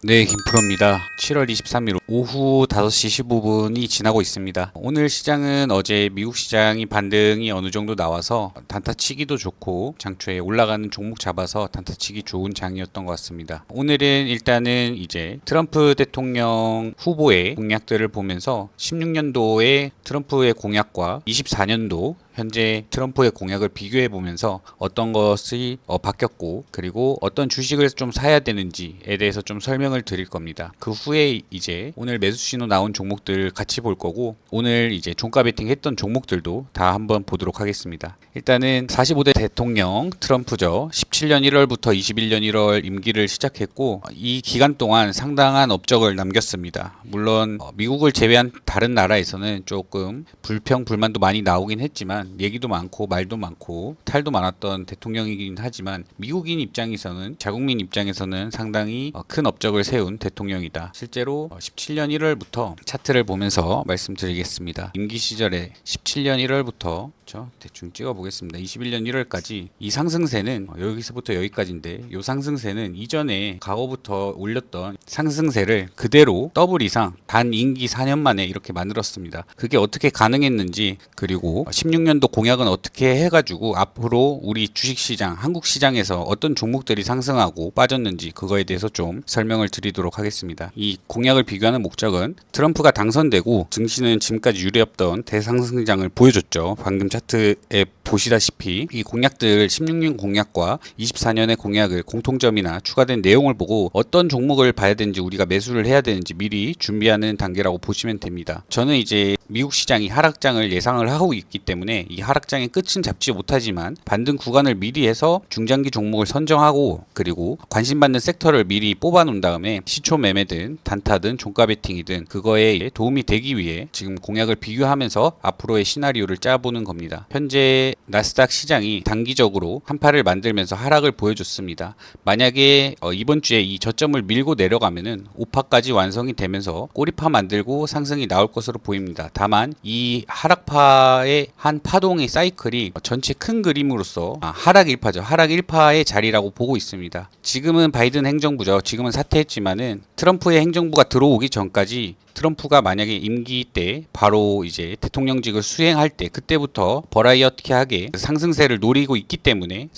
네, 김프로입니다. 7월 23일 오후 5시 15분이 지나고 있습니다. 오늘 시장은 어제 미국 시장이 반등이 어느 정도 나와서 단타치기도 좋고 장초에 올라가는 종목 잡아서 단타치기 좋은 장이었던 것 같습니다. 오늘은 일단은 이제 트럼프 대통령 후보의 공약들을 보면서 16년도의 트럼프의 공약과 24년도 현재 트럼프의 공약을 비교해 보면서 어떤 것이 바뀌었고 그리고 어떤 주식을 좀 사야 되는지에 대해서 좀 설명을 드릴 겁니다. 그 후에 이제 오늘 매수 신호 나온 종목들 같이 볼 거고 오늘 이제 종가 베팅 했던 종목들도 다 한번 보도록 하겠습니다. 일단은 45대 대통령 트럼프죠. 17년 1월부터 21년 1월 임기를 시작했고 이 기간 동안 상당한 업적을 남겼습니다. 물론 미국을 제외한 다른 나라에서는 조금 불평 불만도 많이 나오긴 했지만 얘기도 많고 말도 많고 탈도 많았던 대통령이긴 하지만 미국인 입장에서는 자국민 입장에서는 상당히 큰 업적을 세운 대통령이다. 실제로 17년 1월부터 차트를 보면서 말씀드리겠습니다. 임기 시절에 17년 1월부터 대충 찍어보겠습니다. 21년 1월까지 이 상승세는 여기서부터 여기까지인데 이 상승세는 이전에 과거부터 올렸던 상승세를 그대로 더블 이상 단 임기 4년 만에 이렇게 만들었습니다. 그게 어떻게 가능했는지 그리고 16년도 공약은 어떻게 해가지고 앞으로 우리 주식시장 한국 시장에서 어떤 종목들이 상승하고 빠졌는지 그거에 대해서 좀 설명을 드리도록 하겠습니다. 이 공약을 비교하는 목적은 트럼프가 당선되고 증시는 지금까지 유리했던 대상승장을 보여줬죠. 방금 차트에 보시다시피 이 공약들 16년 공약과 24년의 공약을 공통점이나 추가된 내용을 보고 어떤 종목을 봐야 되는지 우리가 매수를 해야 되는지 미리 준비하는 단계라고 보시면 됩니다. 저는 이제 미국 시장이 하락장을 예상을 하고 있기 때문에 이 하락장의 끝은 잡지 못하지만 반등 구간을 미리 해서 중장기 종목을 선정하고 그리고 관심받는 섹터를 미리 뽑아 놓은 다음에 시초 매매든 단타든 종가 베팅이든 그거에 도움이 되기 위해 지금 공약을 비교하면서 앞으로의 시나리오를 짜보는 겁니다. 현재 나스닥 시장이 단기적으로 한파를 만들면서 하락을 보여줬습니다. 만약에 이번 주에 이 저점을 밀고 내려가면은 5파까지 완성이 되면서 꼬리파 만들고 상승이 나올 것으로 보입니다. 다만 이 하락파의 한 파동의 사이클이 전체 큰 그림으로서 하락 1파죠. 하락 1파의 자리라고 보고 있습니다. 지금은 바이든 행정부죠. 지금은 사퇴했지만은 트럼프의 행정부가 들어오기 전까지 트럼프가 만약에 임기 때 바로 이제 대통령직을 수행할 때 그때부터 버라이어티하게 상승세를 노리고 있기 때문에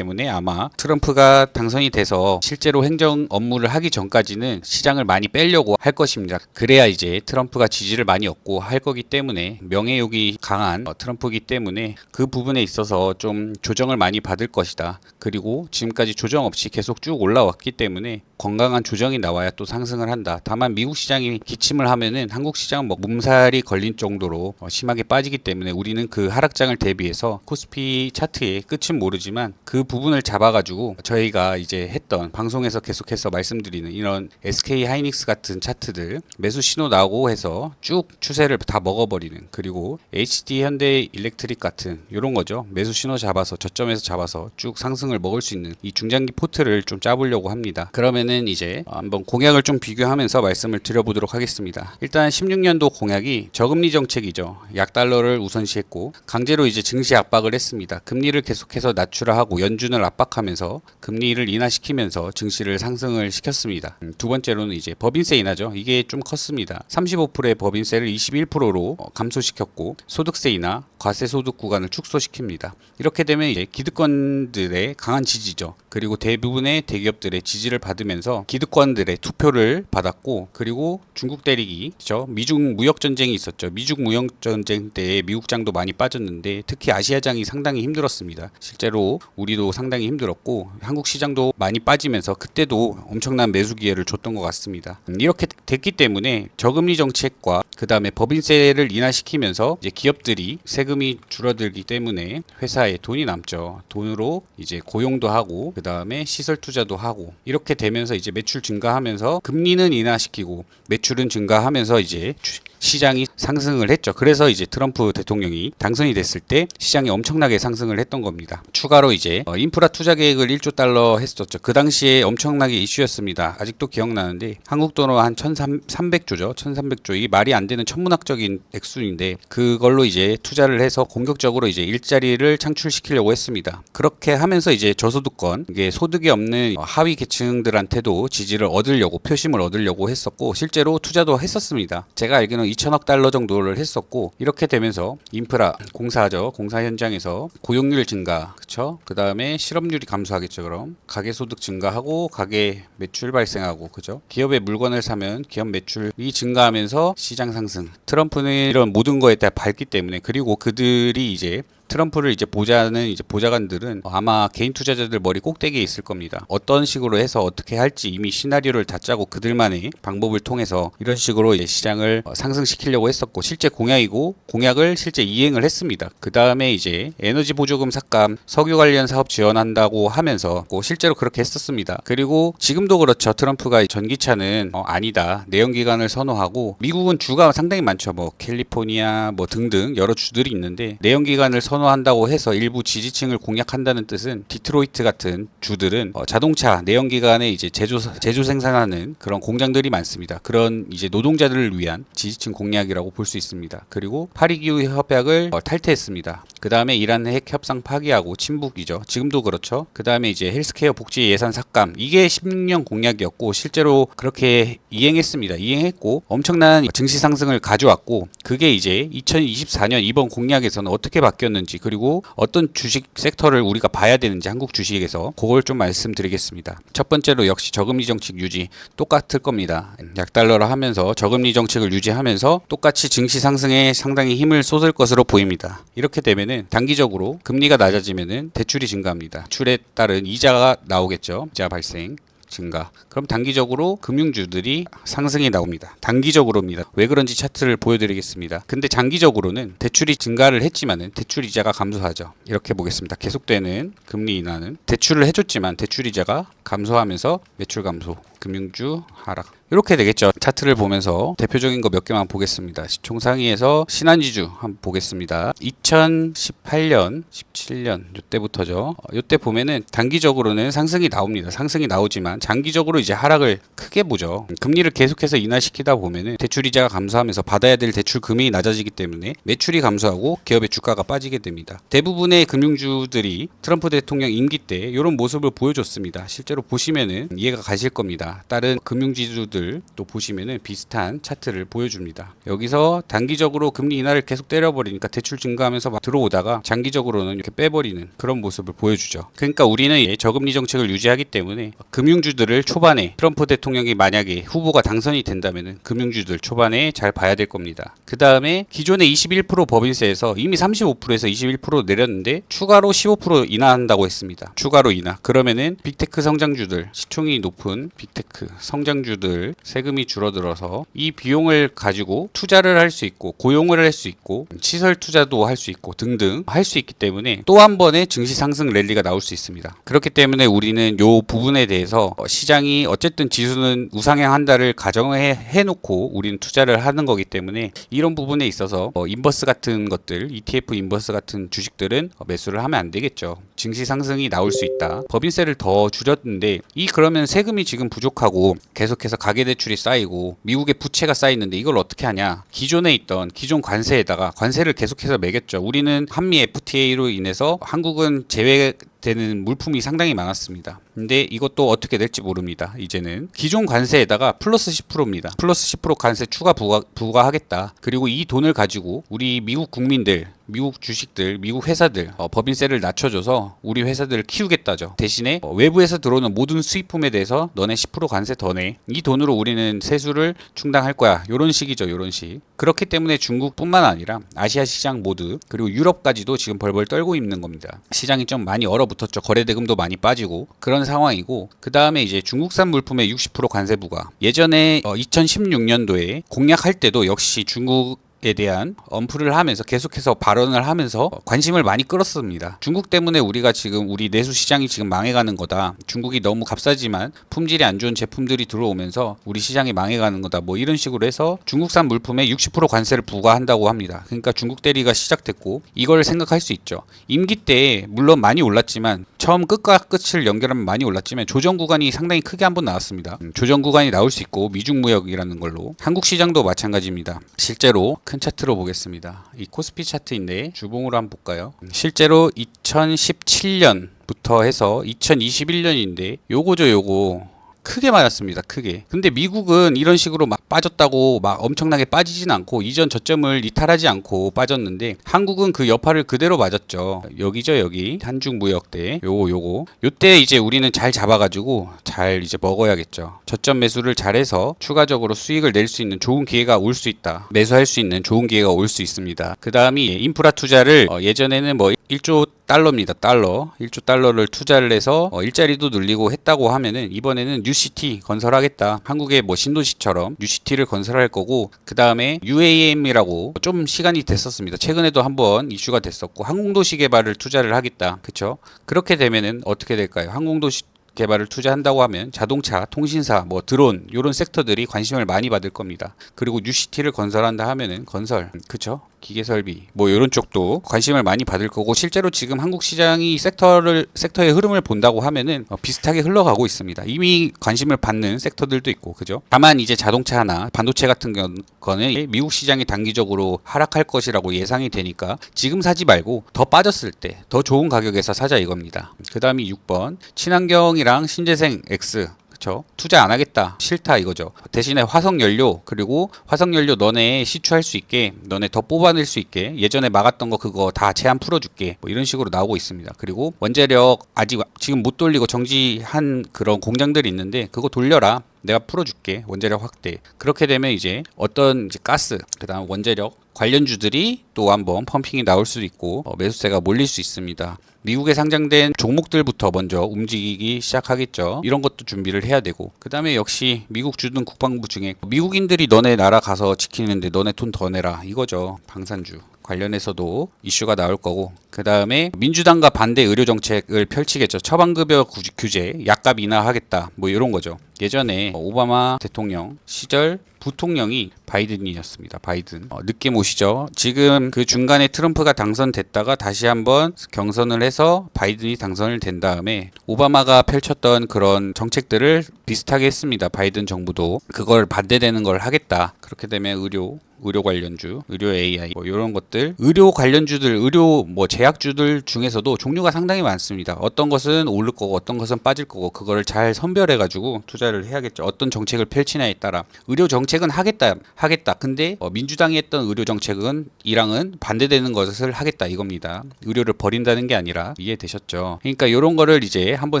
아마 트럼프가 당선이 돼서 실제로 행정 업무를 하기 전까지는 시장을 많이 빼려고 할 것입니다. 그래야 이제 트럼프가 지지를 많이 얻고 할 거기 때문에 명예욕이 강한 트럼프이기 때문에 그 부분에 있어서 좀 조정을 많이 받을 것이다. 그리고 지금까지 조정 없이 계속 쭉 올라왔기 때문에 건강한 조정이 나와야 또 상승을 한다. 다만 미국 시장이 기침을 하면은 한국 시장은 몸살이 걸린 정도로 심하게 빠지기 때문에 우리는 그 하락장을 대비해서 코스피 차트의 끝은 모르지만 그 부분을 잡아가지고 저희가 이제 했던 방송에서 계속해서 말씀드리는 이런 SK 하이닉스 같은 차트들 매수 신호 나오고 해서 쭉 추세를 다 먹어버리는 그리고 HD 현대 일렉트릭 같은 이런 거죠. 매수 신호 잡아서 저점에서 잡아서 쭉 상승을 먹을 수 있는 이 중장기 포트를 좀 짜보려고 합니다. 그러면은 이제 한번 공약을 좀 비교하면서 말씀을 드려보도록 하겠습니다. 일단 16년도 공약이 저금리 정책이죠. 약달러를 우선시했고 강제로 이제 증시 압박을 했습니다. 금리를 계속해서 낮추라하고 연준을 압박하면서 금리를 인하시키면서 증시를 상승을 시켰습니다. 두 번째로는 이제 법인세 인하죠. 이게 좀 컸습니다. 35%의 법인세를 21%로 감소시켰고 소득세 인하, 과세 소득 구간을 축소시킵니다. 이렇게 되면 이제 기득권들의 강한 지지죠. 그리고 대부분의 대기업들의 지지를 받으면서 기득권들의 투표를 받았고 그리고 중국 때리기죠. 미중 무역 전쟁이 있었죠. 미중 무역 전쟁 때 미국장도 많이 빠졌는데 특히 아시아장이 상당히 힘들었습니다. 실제로 우리도 상당히 힘들었고 한국 시장도 많이 빠지면서 그때도 엄청난 매수 기회를 줬던 것 같습니다. 이렇게 됐기 때문에 저금리 정책과 그 다음에 법인세를 인하시키면서 이제 기업들이 세금이 줄어들기 때문에 회사에 돈이 남죠. 돈으로 이제 고용도 하고 그 다음에 시설 투자도 하고 이렇게 되면서 이제 매출 증가하면서 금리는 인하시키고 매출은 증가하면서 이제 시장이 상승을 했죠. 그래서 이제 트럼프 대통령이 대통령이 당선이 됐을 때 시장이 엄청나게 상승을 했던 겁니다. 추가로 이제 인프라 투자 계획을 1조 달러 했었죠. 그 당시에 엄청나게 이슈였습니다. 아직도 기억나는데 한국 돈으로 한 1,300조죠. 1,300조. 이게 말이 안 되는 천문학적인 액수인데 그걸로 이제 투자를 해서 공격적으로 이제 일자리를 창출시키려고 했습니다. 그렇게 하면서 이제 저소득권, 이게 소득이 없는 하위 계층들한테도 지지를 얻으려고, 표심을 얻으려고 했었고 실제로 투자도 했었습니다. 제가 알기로는 2천억 달러 정도를 했었고 이렇게 되면서 인프라 공사죠. 공사 현장에서 고용률 증가, 그쵸? 그 다음에 실업률이 감소하겠죠. 그럼 가계소득 증가하고 가계 매출 발생하고, 그죠? 기업의 물건을 사면 기업 매출이 증가하면서 시장 상승. 트럼프는 이런 모든 거에 다 밟기 때문에, 그리고 그들이 이제 트럼프를 이제 보자는 이제 보좌관들은 아마 개인 투자자들 머리 꼭대기에 있을 겁니다. 어떤 식으로 해서 어떻게 할지 이미 시나리오를 다 짜고 그들만의 방법을 통해서 이런 식으로 이제 시장을 상승시키려고 했었고 실제 공약을 실제 이행을 했습니다. 그 다음에 이제 에너지 보조금 삭감, 석유 관련 사업 지원한다고 하면서 실제로 그렇게 했었습니다. 그리고 지금도 그렇죠. 트럼프가 전기차는 아니다. 내연기관을 선호하고 미국은 주가 상당히 많죠. 뭐 캘리포니아 뭐 등등 여러 주들이 있는데 내연기관을 선호한다고 해서 일부 지지층을 공략한다는 뜻은 디트로이트 같은 주들은 자동차 내연기관의 이제 제조 생산하는 그런 공장들이 많습니다. 그런 이제 노동자들을 위한 지지층 공략이라고 볼 수 있습니다. 그리고 파리 기후 협약을 탈퇴했습니다. 그 다음에 이란 핵 협상 파기하고 침묵이죠. 지금도 그렇죠. 그 다음에 이제 헬스케어 복지 예산 삭감, 이게 16년 공약이었고 실제로 그렇게 이행했습니다. 이행했고 엄청난 증시 상승을 가져왔고 그게 이제 2024년 이번 공약에서는 어떻게 바뀌었는지, 그리고 어떤 주식 섹터를 우리가 봐야 되는지 한국 주식에서 그걸 좀 말씀드리겠습니다. 첫 번째로 역시 저금리 정책 유지, 똑같을 겁니다. 약달러로 하면서 저금리 정책을 유지하면서 똑같이 증시 상승에 상당히 힘을 쏟을 것으로 보입니다. 이렇게 되면은 단기적으로 금리가 낮아지면은 대출이 증가합니다. 대출에 따른 이자가 나오겠죠. 이자 발생 증가. 그럼 단기적으로 금융주들이 상승이 나옵니다. 단기적으로입니다. 왜 그런지 차트를 보여드리겠습니다. 근데 장기적으로는 대출이 증가를 했지만은 대출 이자가 감소하죠. 이렇게 보겠습니다. 계속되는 금리 인하는 대출을 해줬지만 대출 이자가 감소하면서 매출 감소, 금융주 하락. 이렇게 되겠죠. 차트를 보면서 대표적인 거 몇 개만 보겠습니다. 시총상위에서 신한지주 한번 보겠습니다. 2018년, 17년 이때부터죠. 이때 보면은 단기적으로는 상승이 나옵니다. 상승이 나오지만 장기적으로 이제 하락을 크게 보죠. 금리를 계속해서 인하시키다 보면은 대출 이자가 감소하면서 받아야 될 대출 금액이 낮아지기 때문에 매출이 감소하고 기업의 주가가 빠지게 됩니다. 대부분의 금융주들이 트럼프 대통령 임기 때 이런 모습을 보여줬습니다. 실제로 보시면은 이해가 가실 겁니다. 다른 금융지주들 또 보시면은 비슷한 차트를 보여줍니다. 여기서 단기적으로 금리 인하를 계속 때려버리니까 대출 증가하면서 막 들어오다가 장기적으로는 이렇게 빼버리는 그런 모습을 보여주죠. 그러니까 우리는 저금리 정책을 유지하기 때문에 금융주들을 초반에 트럼프 대통령이 만약에 후보가 당선이 된다면은 금융주들 초반에 잘 봐야 될 겁니다. 그 다음에 기존의 21% 법인세에서 이미 35%에서 21% 내렸는데 추가로 15% 인하한다고 했습니다. 추가로 인하. 그러면은 빅테크 성장주들, 시총이 높은 빅테크 성장주들 세금이 줄어들어서 이 비용을 가지고 투자를 할 수 있고 고용을 할 수 있고 시설 투자도 할 수 있고 등등 할 수 있기 때문에 또 한 번의 증시 상승 랠리가 나올 수 있습니다. 그렇기 때문에 우리는 요 부분에 대해서 시장이 어쨌든 지수는 우상향한다를 가정해 놓고 우리는 투자를 하는 거기 때문에 이런 부분에 있어서 인버스 같은 것들, ETF 인버스 같은 주식들은 매수를 하면 안 되겠죠. 증시 상승이 나올 수 있다. 법인세를 더 줄였는데 그러면 세금이 지금 부족하고 계속해서 가계대출이 쌓이고 미국의 부채가 쌓이는데 이걸 어떻게 하냐. 기존에 있던 기존 관세에다가 관세를 계속해서 매겼죠. 우리는 한미 FTA로 인해서 한국은 제외되는 물품이 상당히 많았습니다. 근데 이것도 어떻게 될지 모릅니다. 이제는 기존 관세에다가 플러스 10%입니다. 플러스 10% 관세 추가 부과하겠다. 그리고 이 돈을 가지고 우리 미국 국민들, 미국 주식들, 미국 회사들 법인세를 낮춰줘서 우리 회사들을 키우겠다죠. 대신에 외부에서 들어오는 모든 수입품에 대해서 너네 10% 관세 더 내. 이 돈으로 우리는 세수를 충당할 거야. 요런 식이죠. 요런 식. 그렇기 때문에 중국뿐만 아니라 아시아 시장 모두 그리고 유럽까지도 지금 벌벌 떨고 있는 겁니다. 시장이 좀 많이 얼어붙었죠. 거래대금도 많이 빠지고 그런 상황이고 그 다음에 이제 중국산 물품의 60% 관세 부과. 예전에 2016년도에 공약할 때도 역시 중국 중국에 대한 언플을 하면서 계속해서 발언을 하면서 관심을 많이 끌었습니다. 중국 때문에 우리가 지금 우리 내수 시장이 지금 망해가는 거다. 중국이 너무 값싸지만 품질이 안 좋은 제품들이 들어오면서 우리 시장이 망해가는 거다. 뭐 이런 식으로 해서 중국산 물품에 60% 관세를 부과한다고 합니다. 그러니까 중국 대리가 시작됐고 이걸 생각할 수 있죠. 임기 때 물론 많이 올랐지만 처음 끝과 끝을 연결하면 많이 올랐지만 조정 구간이 상당히 크게 한번 나왔습니다. 조정 구간이 나올 수 있고 미중 무역이라는 걸로 한국 시장도 마찬가지입니다. 실제로 큰 차트로 보겠습니다. 이 코스피 차트인데 주봉으로 한번 볼까요? 실제로 2017년부터 해서 2021년인데 요거죠 요거. 크게 맞았습니다. 크게. 근데 미국은 이런 식으로 막 빠졌다고 막 엄청나게 빠지진 않고 이전 저점을 이탈하지 않고 빠졌는데 한국은 그 여파를 그대로 맞았죠. 여기죠 여기 한중무역대 요거 요때 이제 우리는 잘 잡아가지고 잘 이제 먹어야겠죠. 저점 매수를 잘해서 추가적으로 수익을 낼 수 있는 좋은 기회가 올 수 있다. 매수할 수 있는 좋은 기회가 올 수 있습니다. 그 다음이 인프라 투자를 예전에는 뭐 1조 달러입니다. 달러. 1조 달러를 투자를 해서 일자리도 늘리고 했다고 하면은 이번에는 뉴시티 건설하겠다. 한국의 뭐 신도시처럼 뉴시티를 건설할 거고 그 다음에 UAM이라고 좀 시간이 됐었습니다. 최근에도 한번 이슈가 됐었고 항공도시 개발을 투자를 하겠다. 그쵸? 그렇게 되면은 어떻게 될까요? 항공도시 개발을 투자한다고 하면 자동차, 통신사, 뭐 드론 이런 섹터들이 관심을 많이 받을 겁니다. 그리고 뉴시티를 건설한다 하면은 건설, 그쵸? 기계 설비 뭐 이런 쪽도 관심을 많이 받을 거고 실제로 지금 한국 시장이 섹터의 흐름을 본다고 하면은 비슷하게 흘러가고 있습니다. 이미 관심을 받는 섹터들도 있고 그죠? 다만 이제 자동차나 반도체 같은 거는 미국 시장이 단기적으로 하락할 것이라고 예상이 되니까 지금 사지 말고 더 빠졌을 때 더 좋은 가격에서 사자 이겁니다. 그 다음이 6번 친환경이랑 신재생 X 그쵸? 투자 안 하겠다. 싫다 이거죠. 대신에 화석연료 그리고 화석연료 너네 시추할 수 있게 너네 더 뽑아낼 수 있게 예전에 막았던 거 그거 다 제한 풀어줄게 뭐 이런 식으로 나오고 있습니다. 그리고 원자력 아직 지금 못 돌리고 정지한 그런 공장들이 있는데 그거 돌려라. 내가 풀어줄게. 원자력 확대. 그렇게 되면 이제 어떤 이제 가스 그다음 원자력 관련주들이 또 한번 펌핑이 나올 수도 있고 매수세가 몰릴 수 있습니다. 미국에 상장된 종목들부터 먼저 움직이기 시작하겠죠. 이런 것도 준비를 해야 되고 그 다음에 역시 미국 주둔 국방부 중에 미국인들이 너네 나라 가서 지키는데 너네 돈 더 내라 이거죠. 방산주 관련해서도 이슈가 나올 거고 그 다음에 민주당과 반대 의료 정책을 펼치겠죠. 처방급여 규제 약값 인하하겠다 뭐 이런 거죠. 예전에 오바마 대통령 시절 부통령이 바이든이었습니다. 바이든. 느낌 오시죠? 지금 그 중간에 트럼프가 당선됐다가 다시 한번 경선을 해서 바이든이 당선을 된 다음에 오바마가 펼쳤던 그런 정책들을 비슷하게 했습니다. 바이든 정부도 그걸 반대되는 걸 하겠다. 그렇게 되면 의료 관련주, 의료 AI 뭐 이런 것들, 의료 관련주들, 의료 뭐 제약주들 중에서도 종류가 상당히 많습니다. 어떤 것은 오를 거고 어떤 것은 빠질 거고 그거를 잘 선별해 가지고 투자를 해야겠죠. 어떤 정책을 펼치냐에 따라 의료 정책은 하겠다. 근데 민주당이 했던 의료 정책은 이랑은 반대되는 것을 하겠다 이겁니다. 의료를 버린다는 게 아니라 이해되셨죠? 그러니까 이런 거를 이제 한번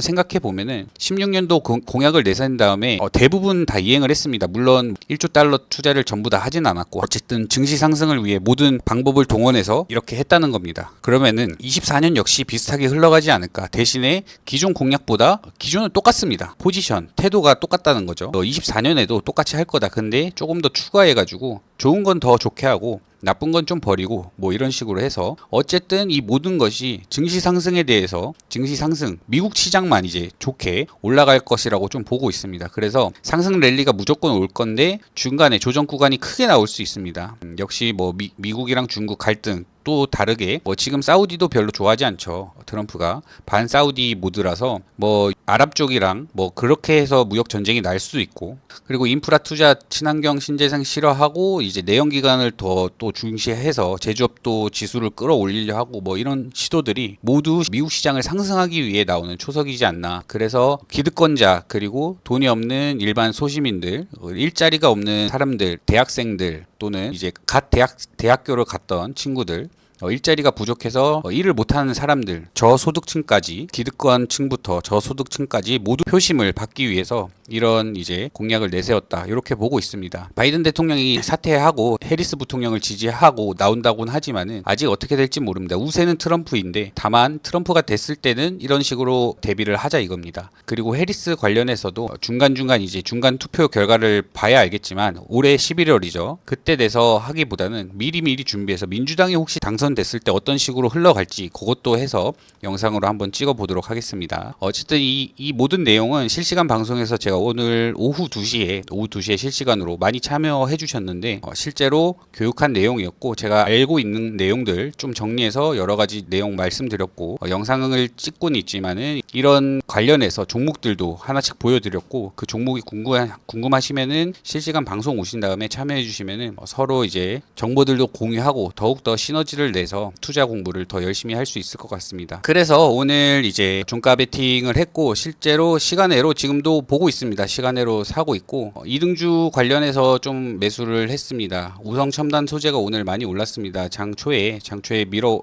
생각해 보면은 16년도 공약을 내세운 다음에 대부분 다 이행을 했습니다. 물론 1조 달러 투자를 전부 다 하진 않았고 어쨌든 증시 상승을 위해 모든 방법을 동원해서 이렇게 했다는 겁니다. 그러면은 24년 역시 비슷하게 흘러가지 않을까. 대신에 기존 공약보다 기존은 똑같습니다. 포지션, 태도가 똑같다는 거죠. 24년에도 똑같이 할 거다. 근데 조금 더 추가해가지고 좋은 건 더 좋게 하고 나쁜 건 좀 버리고 뭐 이런 식으로 해서 어쨌든 이 모든 것이 증시 상승에 대해서 증시 상승 미국 시장만 이제 좋게 올라갈 것이라고 좀 보고 있습니다. 그래서 상승 랠리가 무조건 올 건데 중간에 조정 구간이 크게 나올 수 있습니다. 역시 뭐 미국이랑 중국 갈등 또 다르게 뭐 지금 사우디도 별로 좋아하지 않죠. 트럼프가 반 사우디 모드라서 뭐 아랍 쪽이랑 뭐 그렇게 해서 무역 전쟁이 날 수도 있고 그리고 인프라 투자 친환경 신재생 실어하고 이제 내연 기관을 더 또 중시해서 제조업도 지수를 끌어올리려 하고 뭐 이런 시도들이 모두 미국 시장을 상승하기 위해 나오는 초석이지 않나. 그래서 기득권자 그리고 돈이 없는 일반 소시민들 일자리가 없는 사람들 대학생들 또는 이제 갓 대학교를 갔던 친구들 일자리가 부족해서 일을 못하는 사람들, 저소득층까지, 기득권층부터 저소득층까지 모두 표심을 받기 위해서 이런 이제 공약을 내세웠다, 이렇게 보고 있습니다. 바이든 대통령이 사퇴하고 해리스 부통령을 지지하고 나온다고는 하지만은 아직 어떻게 될지 모릅니다. 우세는 트럼프인데 다만 트럼프가 됐을 때는 이런 식으로 대비를 하자 이겁니다. 그리고 해리스 관련해서도 중간중간 이제 중간 투표 결과를 봐야 알겠지만 올해 11월이죠. 그때 돼서 하기보다는 미리미리 준비해서 민주당이 혹시 당선됐을 때 어떤 식으로 흘러갈지 그것도 해서 영상으로 한번 찍어 보도록 하겠습니다. 어쨌든 이 모든 내용은 실시간 방송에서 제가 오늘 오후 2시에 실시간으로 많이 참여해 주셨는데 실제로 교육한 내용이었고, 제가 알고 있는 내용들 좀 정리해서 여러 가지 내용 말씀드렸고, 영상을 찍고는 있지만은 이런 관련해서 종목들도 하나씩 보여드렸고, 그 종목이 궁금하시면은 실시간 방송 오신 다음에 참여해 주시면은 서로 이제 정보들도 공유하고 더욱더 시너지를 내서 투자 공부를 더 열심히 할 수 있을 것 같습니다. 그래서 오늘 이제 종가 베팅을 했고, 실제로 시간외로 지금도 보고 있습니다. 시간외로 사고 있고, 이등주 관련해서 좀 매수를 했습니다. 우성 첨단 소재가 오늘 많이 올랐습니다. 장초에 밀어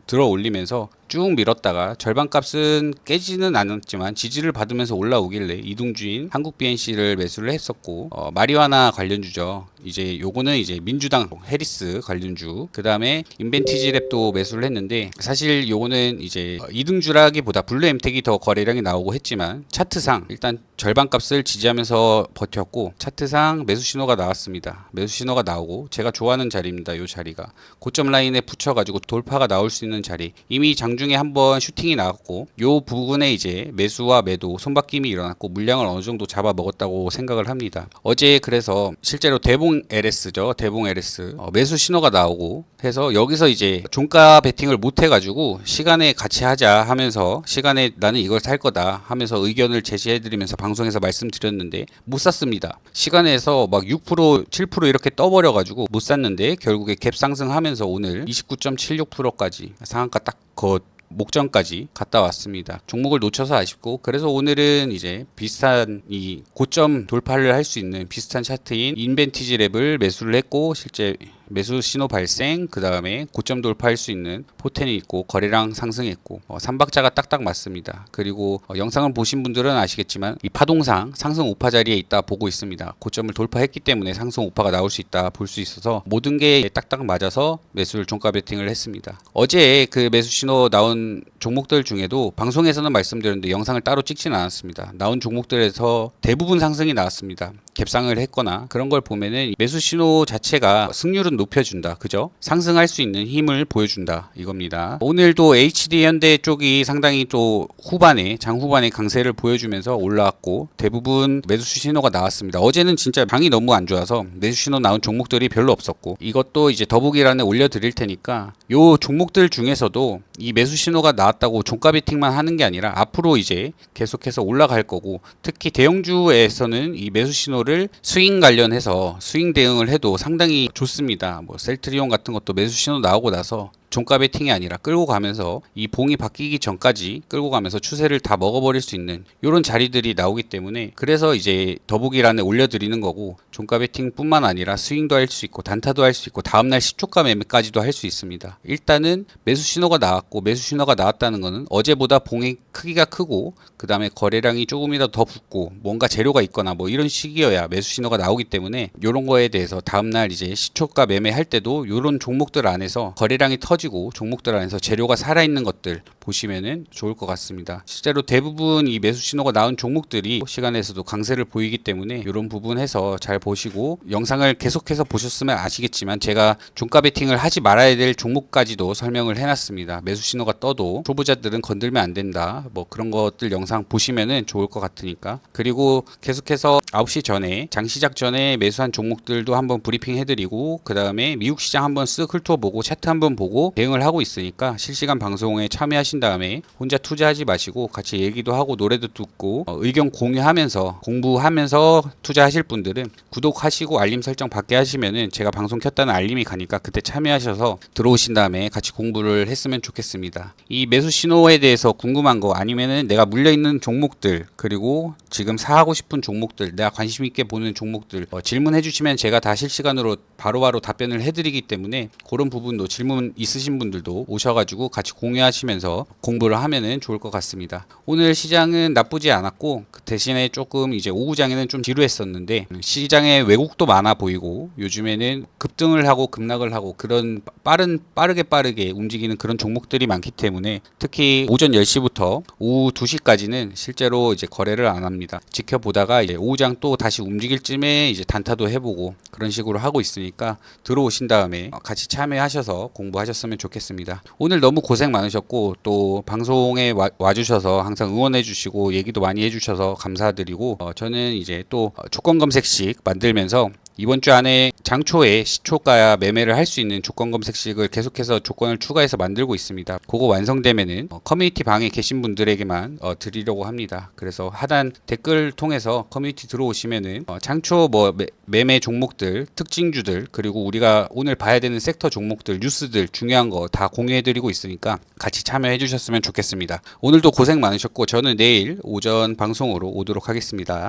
들어 올리면서 쭉 밀었다가 절반값은 깨지는 않았지만 지지를 받으면서 올라오길래 이등주인 한국 BNC를 매수를 했었고, 마리화나 관련주죠. 이제 요거는 이제 민주당 해리스 관련주, 그 다음에 인벤티지랩도 매수를 했는데, 사실 요거는 이제 이등주라기보다 블루엠텍이 더 거래량이 나오고 했지만 차트상 일단 절반값을 지지하면서 버텼고, 차트상 매수 신호가 나왔습니다. 매수 신호가 나오고, 제가 좋아하는 자리입니다. 요 자리가 고점 라인에 붙여가지고 돌파가 나올 수 있는 자리, 이미 장중에 한번 슈팅이 나왔고, 요 부분에 이제 매수와 매도 손바뀜이 일어났고 물량을 어느 정도 잡아 먹었다고 생각을 합니다. 어제 그래서 실제로 대봉 LS죠. 대봉 LS 매수 신호가 나오고 해서 여기서 이제 종가 베팅을 못 해가지고 시간에 같이 하자 하면서, 시간에 나는 이걸 살 거다 하면서 의견을 제시해드리면서 방송에서 말씀드렸는데 못 샀습니다. 시간에서 막 6% 7% 이렇게 떠버려가지고 못 샀는데 결국에 갭 상승하면서 오늘 29.76%까지 상한가 딱 목전까지 갔다 왔습니다. 종목을 놓쳐서 아쉽고, 그래서 오늘은 이제 비슷한 이 고점 돌파를 할 수 있는 비슷한 차트인 인벤티지 랩을 매수를 했고, 실제 매수 신호 발생, 그 다음에 고점 돌파할 수 있는 포텐이 있고 거래량 상승했고, 삼박자가 딱딱 맞습니다. 그리고 영상을 보신 분들은 아시겠지만 이 파동상 상승 우파 자리에 있다 보고 있습니다. 고점을 돌파했기 때문에 상승 우파가 나올 수 있다 볼 수 있어서 모든 게 딱딱 맞아서 매수를 종가 베팅을 했습니다. 어제 그 매수 신호 나온 종목들 중에도 방송에서는 말씀드렸는데 영상을 따로 찍지는 않았습니다. 나온 종목들에서 대부분 상승이 나왔습니다. 갭상을 했거나 그런 걸 보면은 매수 신호 자체가 승률은 높여준다, 그죠? 상승할 수 있는 힘을 보여준다 이겁니다. 오늘도 HD 현대 쪽이 상당히 또 장 후반에 강세를 보여주면서 올라왔고, 대부분 매수 신호가 나왔습니다. 어제는 진짜 장이 너무 안 좋아서 매수 신호 나온 종목들이 별로 없었고, 이것도 이제 더보기란에 올려드릴 테니까 요 종목들 중에서도 이 매수 신호가 나왔다고 종가 베팅만 하는 게 아니라 앞으로 이제 계속해서 올라갈 거고, 특히 대형주에서는 이 매수 신호를 스윙 관련해서 스윙 대응을 해도 상당히 좋습니다. 뭐 셀트리온 같은 것도 매수 신호 나오고 나서 종가 베팅이 아니라 끌고 가면서 이 봉이 바뀌기 전까지 끌고 가면서 추세를 다 먹어버릴 수 있는 이런 자리들이 나오기 때문에, 그래서 이제 더보기란에 올려드리는 거고, 종가 베팅뿐만 아니라 스윙도 할 수 있고 단타도 할 수 있고 다음날 시초가 매매까지도 할 수 있습니다. 일단은 매수 신호가 나왔고, 매수 신호가 나왔다는 거는 어제보다 봉의 크기가 크고 그 다음에 거래량이 조금이라도 더 붙고 뭔가 재료가 있거나 뭐 이런 식이어야 매수 신호가 나오기 때문에, 이런 거에 대해서 다음날 이제 시초가 매매할 때도 이런 종목들 안에서 거래량이 터지고 종목들 안에서 재료가 살아있는 것들 보시면은 좋을 것 같습니다. 실제로 대부분 이 매수 신호가 나온 종목들이 시간에서도 강세를 보이기 때문에 이런 부분에서 잘 보시고, 영상을 계속해서 보셨으면 아시겠지만 제가 종가 베팅을 하지 말아야 될 종목까지도 설명을 해놨습니다. 매수 신호가 떠도 초보자들은 건들면 안 된다, 뭐 그런 것들 영상 보시면은 좋을 것 같으니까. 그리고 계속해서 9시 전에 장 시작 전에 매수한 종목들도 한번 브리핑 해드리고, 그 다음에 미국 시장 한번 쓱 훑어보고 차트 한번 보고 대응을 하고 있으니까 실시간 방송에 참여하신 다음에 혼자 투자하지 마시고 같이 얘기도 하고 노래도 듣고 의견 공유하면서 공부하면서 투자하실 분들은 구독하시고 알림 설정 받게 하시면은 제가 방송 켰다는 알림이 가니까 그때 참여하셔서 들어오신 다음에 같이 공부를 했으면 좋겠습니다. 이 매수 신호에 대해서 궁금한 거, 아니면은 내가 물려있는 종목들, 그리고 지금 사하고 싶은 종목들, 내가 관심 있게 보는 종목들 질문해 주시면 제가 다 실시간으로 바로바로 답변을 해드리기 때문에, 그런 부분도 질문 있으시면 있으신 분들도 오셔가지고 같이 공유하시면서 공부를 하면은 좋을 것 같습니다. 오늘 시장은 나쁘지 않았고 그 대신에 조금 이제 오후장에는 좀 지루했었는데 시장에 왜곡도 많아 보이고 요즘에는 급등을 하고 급락을 하고 그런 빠르게 움직이는 그런 종목들이 많기 때문에 특히 오전 10시부터 오후 2시까지는 실제로 이제 거래를 안 합니다. 지켜보다가 이제 오후장 또 다시 움직일 쯤에 이제 단타도 해보고 그런 식으로 하고 있으니까 들어오신 다음에 같이 참여하셔서 공부하셨으면 좋겠습니다. 오늘 너무 고생 많으셨고 또 방송에 와주셔서 항상 응원해주시고 얘기도 많이 해주셔서 감사드리고 저는 이제 또 조건 검색식 만들면서 이번 주 안에 장초에 시초가 매매를 할 수 있는 조건 검색식을 계속해서 조건을 추가해서 만들고 있습니다. 그거 완성되면은 커뮤니티 방에 계신 분들에게만 드리려고 합니다. 그래서 하단 댓글 통해서 커뮤니티 들어오시면은 장초 뭐 매매 종목들, 특징주들 그리고 우리가 오늘 봐야 되는 섹터 종목들, 뉴스들 중요한 거 다 공유해드리고 있으니까 같이 참여해주셨으면 좋겠습니다. 오늘도 고생 많으셨고 저는 내일 오전 방송으로 오도록 하겠습니다.